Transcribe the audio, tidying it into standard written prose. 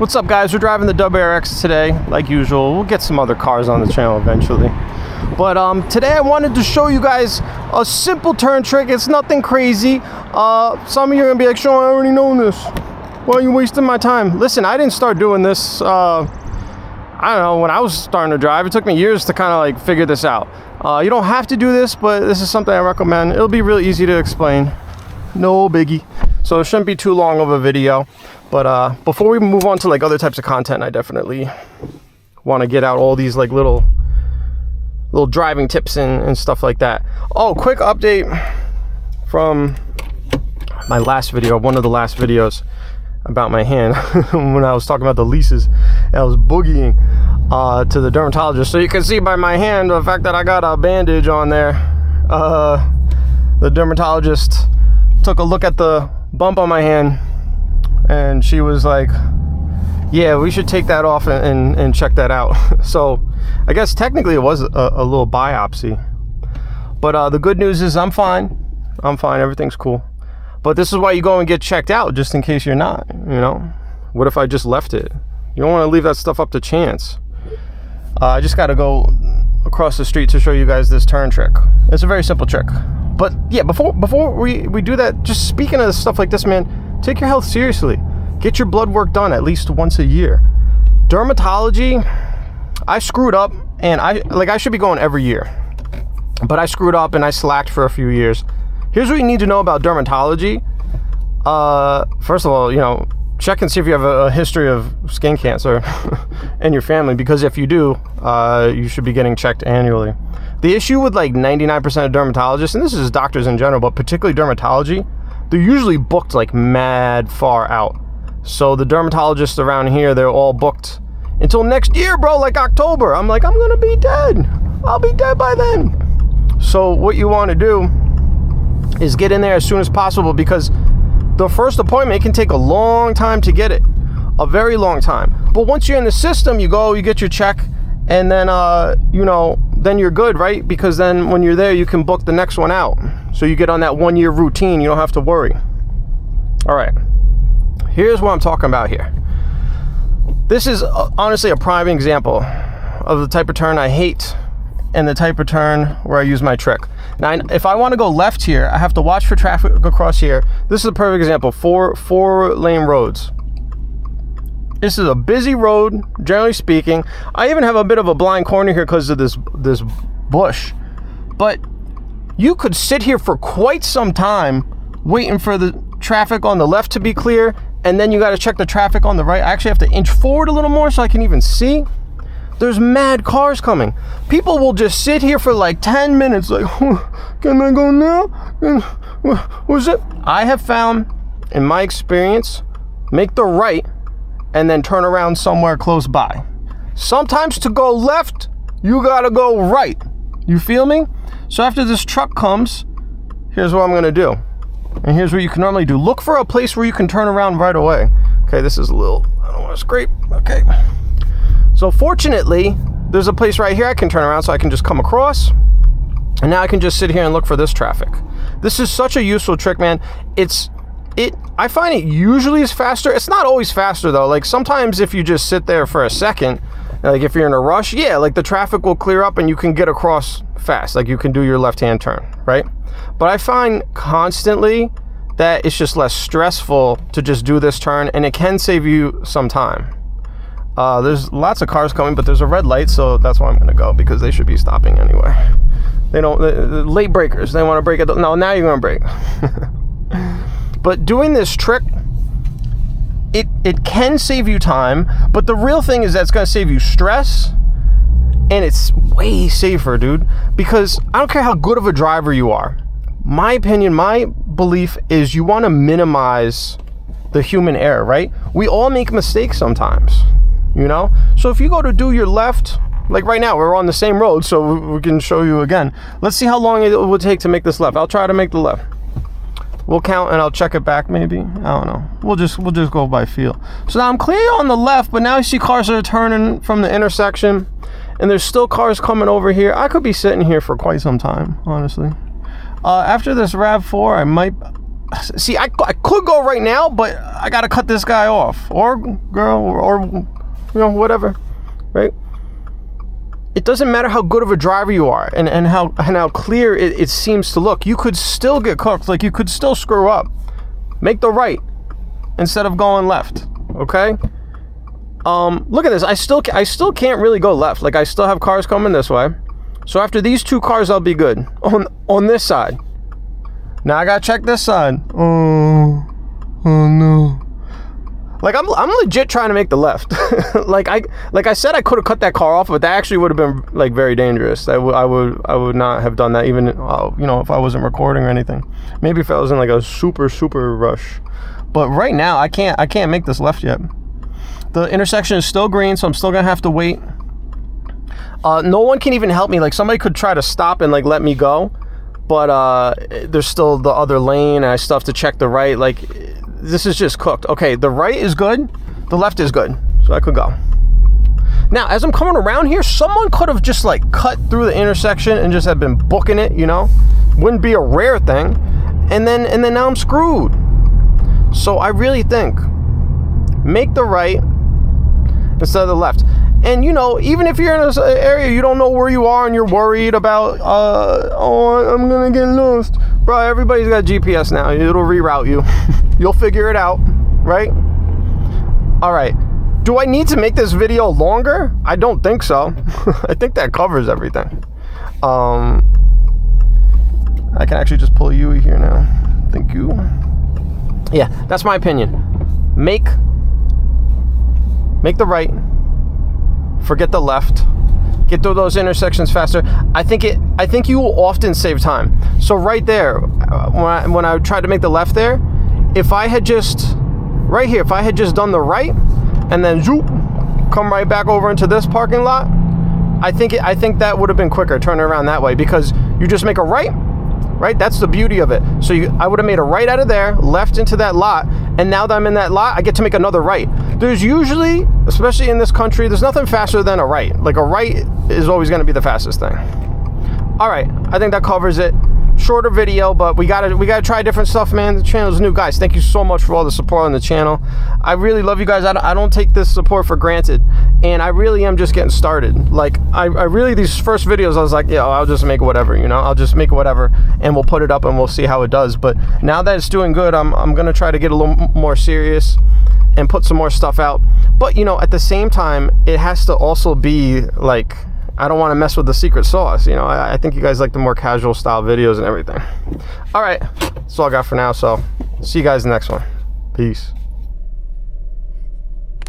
What's up, guys? We're driving the Dub Air X today, like usual. We'll get some other cars on the channel eventually. But today I wanted to show you guys a simple turn trick. It's nothing crazy. Some of you are gonna be like, Sean, I already know this. Why are you wasting my time? Listen, I didn't start doing this, I don't know, when I was starting to drive. It took me years to kind of like figure this out. You don't have to do this, but this is something I recommend. It'll be really easy to explain. No biggie. So it shouldn't be too long of a video. But before we move on to like other types of content, I definitely want to get out all these like little driving tips and stuff like that. Oh, quick update from my last video, one of the last videos about my hand when I was talking about the leases. I was boogieing to the dermatologist. So you can see by my hand the fact that I got a bandage on there. The dermatologist took a look at the bump on my hand and she was like, yeah, we should take that off and check that out. So I guess technically it was a little biopsy, but the good news is I'm fine, everything's cool. But this is why you go and get checked out, just in case you're not, you know. What if I just left it? You don't want to leave that stuff up to chance. I just got to go across the street to show you guys this turn trick. It's a very simple trick. But yeah, before we do that, just speaking of stuff like this, man, take your health seriously. Get your blood work done at least once a year. Dermatology, I screwed up, and I should be going every year. But I screwed up and I slacked for a few years. Here's what you need to know about dermatology. First of all, you know, check and see if you have a history of skin cancer in your family, because if you do, you should be getting checked annually. The issue with like 99% of dermatologists, and this is doctors in general, but particularly dermatology, they're usually booked like mad far out. So the dermatologists around here, they're all booked until next year, bro, like October. I'm like, I'm gonna be dead. I'll be dead by then. So what you want to do is get in there as soon as possible, because the first appointment can take a long time to get it, a very long time. But once you're in the system, you go, you get your check, and then you know, then you're good, right? Because then when you're there, you can book the next one out. So you get on that 1 year routine, you don't have to worry. All right, here's what I'm talking about here. This is honestly a prime example of the type of turn I hate and the type of turn where I use my trick. Now, if I want to go left here, I have to watch for traffic across here. This is a perfect example, four lane roads. This is a busy road, generally speaking. I even have a bit of a blind corner here because of this bush. But you could sit here for quite some time waiting for the traffic on the left to be clear, and then you got to check the traffic on the right. I actually have to inch forward a little more so I can even see. There's mad cars coming. People will just sit here for like 10 minutes like, can I go now? What's it? I have found, in my experience, make the right and then turn around somewhere close by. Sometimes to go left, you gotta go right. You feel me? So after this truck comes, here's what I'm gonna do. And here's what you can normally do. Look for a place where you can turn around right away. Okay, this is a little, I don't wanna scrape, okay. So fortunately, there's a place right here I can turn around so I can just come across. And now I can just sit here and look for this traffic. This is such a useful trick, man. I find it usually is faster. It's not always faster though. Like sometimes if you just sit there for a second, like if you're in a rush, yeah, like the traffic will clear up and you can get across fast. Like you can do your left-hand turn, right? But I find constantly that it's just less stressful to just do this turn, and it can save you some time. There's lots of cars coming, but there's a red light, so that's why I'm gonna go, because they should be stopping anyway. They don't, late breakers, they want to break it. No, now you're gonna break. But doing this trick, it can save you time, but the real thing is that it's gonna save you stress, and it's way safer, dude, because I don't care how good of a driver you are. My opinion, my belief is you want to minimize the human error, right? We all make mistakes sometimes. You know, so if you go to do your left, like right now we're on the same road, so we can show you again. Let's see how long it would take to make this left. I'll try to make the left. We'll count and I'll check it back maybe. I don't know. We'll just go by feel. So now I'm clear on the left, but now I see cars that are turning from the intersection, and there's still cars coming over here. I could be sitting here for quite some time, honestly. After this RAV4, I might see, I could go right now, but I gotta cut this guy off, or girl, or you know, whatever, right? It doesn't matter how good of a driver you are and how clear it seems to look. You could still get cooked. Like, you could still screw up. Make the right instead of going left. Okay. Look at this. I still can't really go left. Like, I still have cars coming this way. So after these 2 cars, I'll be good on this side. Now I gotta check this side. Oh no. Like, I'm legit trying to make the left. like I said, I could have cut that car off, but that actually would have been like very dangerous. I would not have done that, even you know, if I wasn't recording or anything. Maybe if I was in like a super rush. But right now, I can't make this left yet. The intersection is still green, so I'm still gonna have to wait. No one can even help me. Like, somebody could try to stop and like let me go, but there's still the other lane, and I still have to check the right. Like, this is just cooked. Okay, the right is good, the left is good, so I could go. Now, as I'm coming around here, someone could have just like cut through the intersection and just have been booking it, you know? Wouldn't be a rare thing. And then now I'm screwed. So I really think, make the right instead of the left. And, you know, even if you're in an area you don't know where you are and you're worried about, oh, I'm gonna get lost. Bro, everybody's got GPS now. It'll reroute you. You'll figure it out, right? All right. Do I need to make this video longer? I don't think so. I think that covers everything. I can actually just pull a Yui here now. Thank you. Yeah, that's my opinion. Make the right. Forget the left. Get through those intersections faster. I think you will often save time. So right there, when I tried to make the left there, if I had just right here, if I had just done the right and then zoop, come right back over into this parking lot, I think that would have been quicker, turning around that way, because you just make a right. Right? That's the beauty of it. So I would have made a right out of there, left into that lot, and now that I'm in that lot, I get to make another right. There's usually, especially in this country, there's nothing faster than a right. Like, a right is always going to be the fastest thing. All right, I think that covers it. Shorter video, but we gotta try different stuff, man. The channel's new. Guys, thank you so much for all the support on the channel. I really love you guys. I don't take this support for granted, and I really am just getting started. Like, I really, these first videos, I was like, yeah, I'll just make whatever, you know, I'll just make whatever, and we'll put it up and we'll see how it does. But now that it's doing good, I'm gonna try to get a little more serious and put some more stuff out. But, you know, at the same time, it has to also be like, I don't want to mess with the secret sauce, you know. I think you guys like the more casual style videos and everything. All right, that's all I got for now, so see you guys in the next one. Peace.